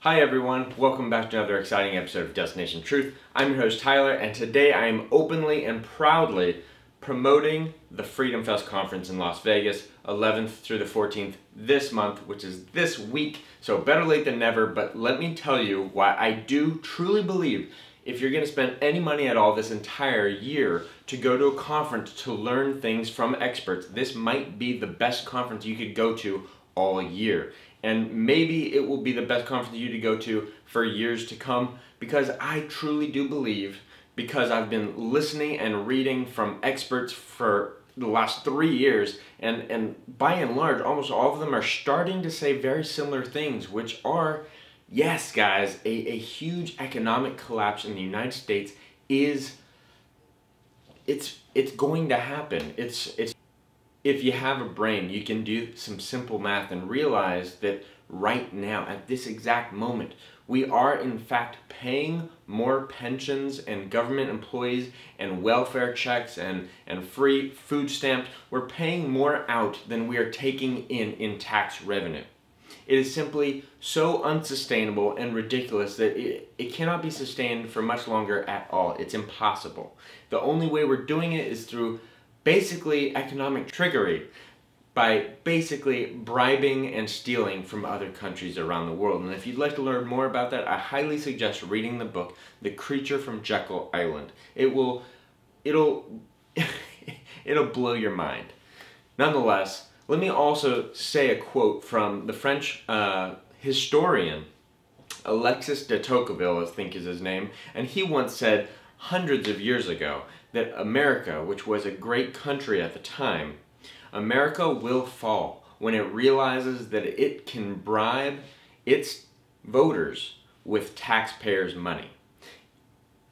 Hi everyone, welcome back to another exciting episode of Destination Truth. I'm your host Tyler, and today I am openly and proudly promoting the Freedom Fest conference in Las Vegas, 11th through the 14th this month, which is this week, so better late than never. But let me tell you why I do truly believe if you're going to spend any money at all this entire year to go to a conference to learn things from experts, this might be the best conference you could go to all year. And maybe it will be the best conference for you to go to for years to come, because I truly do believe, because I've been listening and reading from experts for the last 3 years, and by and large, almost all of them are starting to say very similar things, which are, yes guys, a huge economic collapse in the United States is, it's going to happen. If you have a brain, you can do some simple math and realize that right now, at this exact moment, we are in fact paying more pensions and government employees and welfare checks and free food stamps. We're paying more out than we are taking in tax revenue. It is simply so unsustainable and ridiculous that it cannot be sustained for much longer at all. It's impossible. The only way we're doing it is through basically economic trickery, by basically bribing and stealing from other countries around the world. And if you'd like to learn more about that, I highly suggest reading the book, The Creature from Jekyll Island. It'll blow your mind. Nonetheless, let me also say a quote from the French historian Alexis de Tocqueville, I think is his name, and he once said hundreds of years ago that America, which was a great country at the time, America will fall when it realizes that it can bribe its voters with taxpayers' money.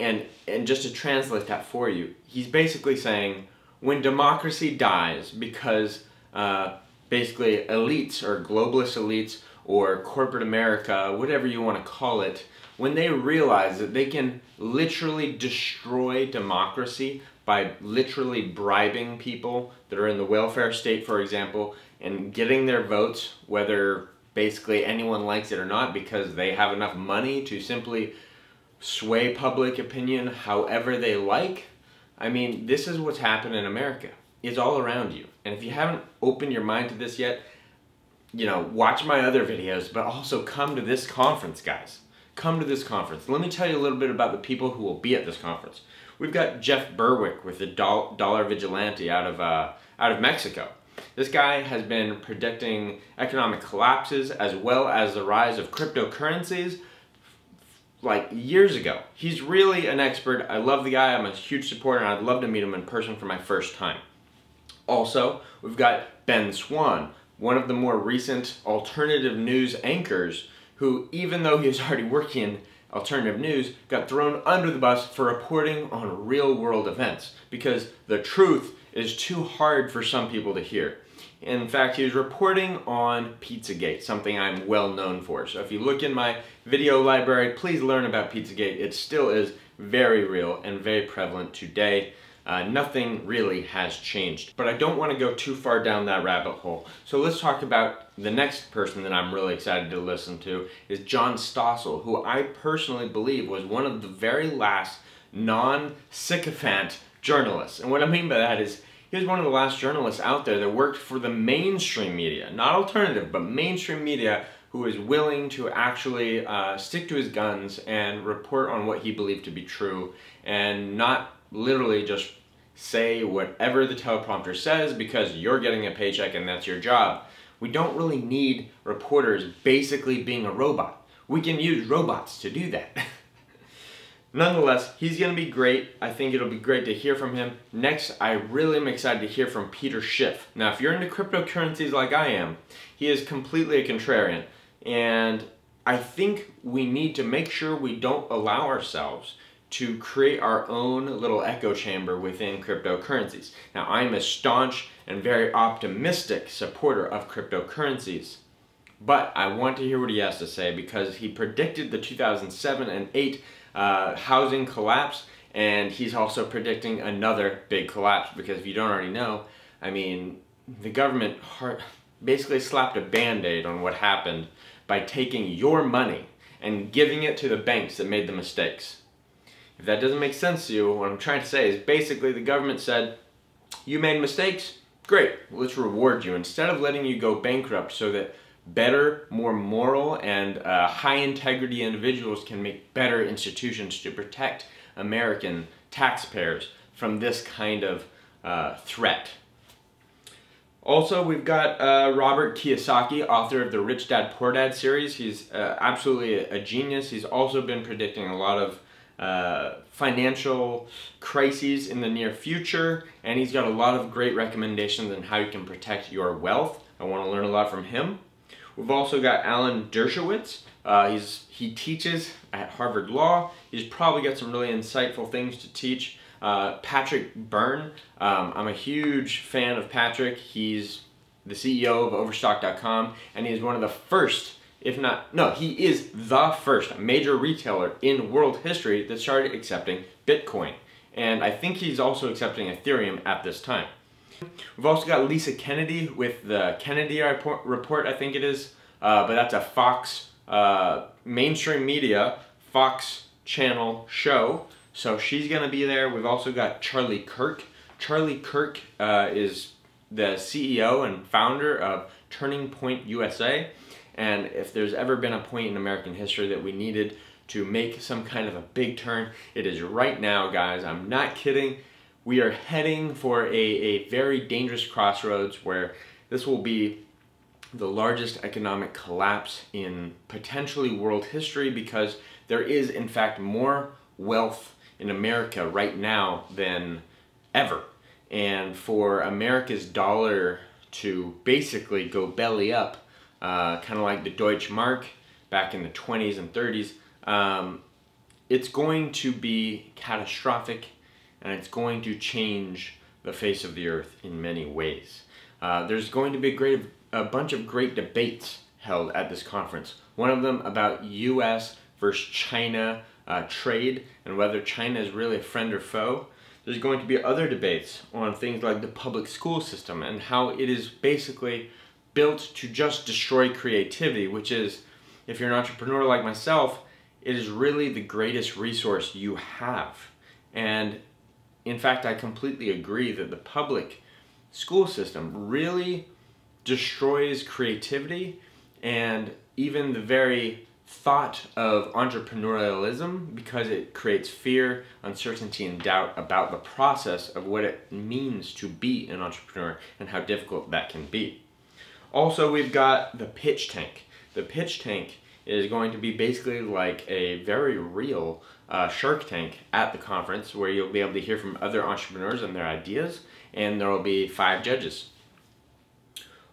And just to translate that for you, he's basically saying when democracy dies because basically elites or globalist elites or corporate America, whatever you want to call it, when they realize that they can literally destroy democracy by literally bribing people that are in the welfare state, for example, and getting their votes, whether basically anyone likes it or not, because they have enough money to simply sway public opinion however they like. I mean, this is what's happened in America. It's all around you. And if you haven't opened your mind to this yet, you know, watch my other videos, but also come to this conference, guys. Come to this conference. Let me tell you a little bit about the people who will be at this conference. We've got Jeff Berwick with the Dollar Vigilante out of Mexico. This guy has been predicting economic collapses as well as the rise of cryptocurrencies like years ago. He's really an expert. I love the guy. I'm a huge supporter, and I'd love to meet him in person for my first time. Also, we've got Ben Swan, one of the more recent alternative news anchors, who, even though he was already working in alternative news, got thrown under the bus for reporting on real-world events because the truth is too hard for some people to hear. In fact, he was reporting on Pizzagate, something I'm well known for. So if you look in my video library, please learn about Pizzagate. It still is very real and very prevalent today. Nothing really has changed. But I don't want to go too far down that rabbit hole. So let's talk about the next person that I'm really excited to listen to is John Stossel, who I personally believe was one of the very last non-sycophant journalists. And what I mean by that is he was one of the last journalists out there that worked for the mainstream media, not alternative, but mainstream media, who was willing to actually stick to his guns and report on what he believed to be true and not literally just say whatever the teleprompter says because you're getting a paycheck and that's your job. We don't really need reporters basically being a robot. We can use robots to do that. Nonetheless, he's going to be great. I think it'll be great to hear from him. Next, I really am excited to hear from Peter Schiff. Now, if you're into cryptocurrencies like I am, he is completely a contrarian. And I think we need to make sure we don't allow ourselves to create our own little echo chamber within cryptocurrencies. Now, I'm a staunch and very optimistic supporter of cryptocurrencies, but I want to hear what he has to say because he predicted the 2007 and 8 housing collapse, and he's also predicting another big collapse because if you don't already know, I mean, the government basically slapped a band-aid on what happened by taking your money and giving it to the banks that made the mistakes. If that doesn't make sense to you, what I'm trying to say is basically the government said, you made mistakes? Great, let's reward you instead of letting you go bankrupt so that better, more moral, and high integrity individuals can make better institutions to protect American taxpayers from this kind of threat. Also, we've got Robert Kiyosaki, author of the Rich Dad Poor Dad series. He's absolutely a genius. He's also been predicting a lot of financial crises in the near future, and he's got a lot of great recommendations on how you can protect your wealth. I want to learn a lot from him. We've also got Alan Dershowitz. He teaches at Harvard Law. He's probably got some really insightful things to teach. Patrick Byrne. I'm a huge fan of Patrick. He's the CEO of Overstock.com, and he's one of the first, if not, no, he is the first major retailer in world history that started accepting Bitcoin. And I think he's also accepting Ethereum at this time. We've also got Lisa Kennedy with the Kennedy Report, I think it is, but that's a Fox, mainstream media, Fox channel show. So she's going to be there. We've also got Charlie Kirk. Charlie Kirk is the CEO and founder of Turning Point USA. And if there's ever been a point in American history that we needed to make some kind of a big turn, it is right now, guys. I'm not kidding. We are heading for a very dangerous crossroads where this will be the largest economic collapse in potentially world history, because there is, in fact, more wealth in America right now than ever. And for America's dollar to basically go belly up, kind of like the Deutsche Mark back in the 20s and 30s, it's going to be catastrophic, and it's going to change the face of the earth in many ways. There's going to be a bunch of great debates held at this conference. One of them about US versus China trade and whether China is really a friend or foe. There's going to be other debates on things like the public school system and how it is basically built to just destroy creativity, which is, if you're an entrepreneur like myself, it is really the greatest resource you have. And in fact, I completely agree that the public school system really destroys creativity and even the very thought of entrepreneurialism, because it creates fear, uncertainty, and doubt about the process of what it means to be an entrepreneur and how difficult that can be. Also, we've got the pitch tank. The pitch tank is going to be basically like a very real Shark Tank at the conference, where you'll be able to hear from other entrepreneurs and their ideas, and there will be 5 judges.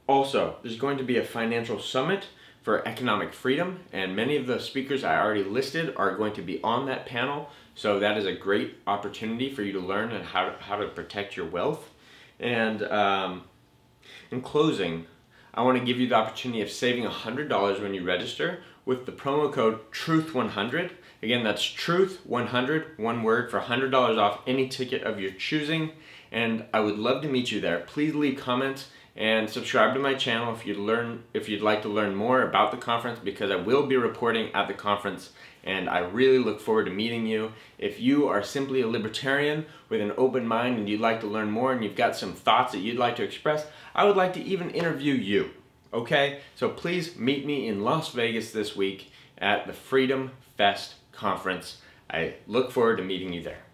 Also, there's going to be a financial summit for economic freedom, and many of the speakers I already listed are going to be on that panel, so that is a great opportunity for you to learn and how to protect your wealth. And in closing, I want to give you the opportunity of saving $100 when you register with the promo code TRUTH100. Again, that's TRUTH100, one word, for $100 off any ticket of your choosing. And I would love to meet you there. Please leave comments and subscribe to my channel if you'd like to learn more about the conference, because I will be reporting at the conference, and I really look forward to meeting you. If you are simply a libertarian with an open mind and you'd like to learn more and you've got some thoughts that you'd like to express, I would like to even interview you, okay? So please meet me in Las Vegas this week at the Freedom Fest conference. I look forward to meeting you there.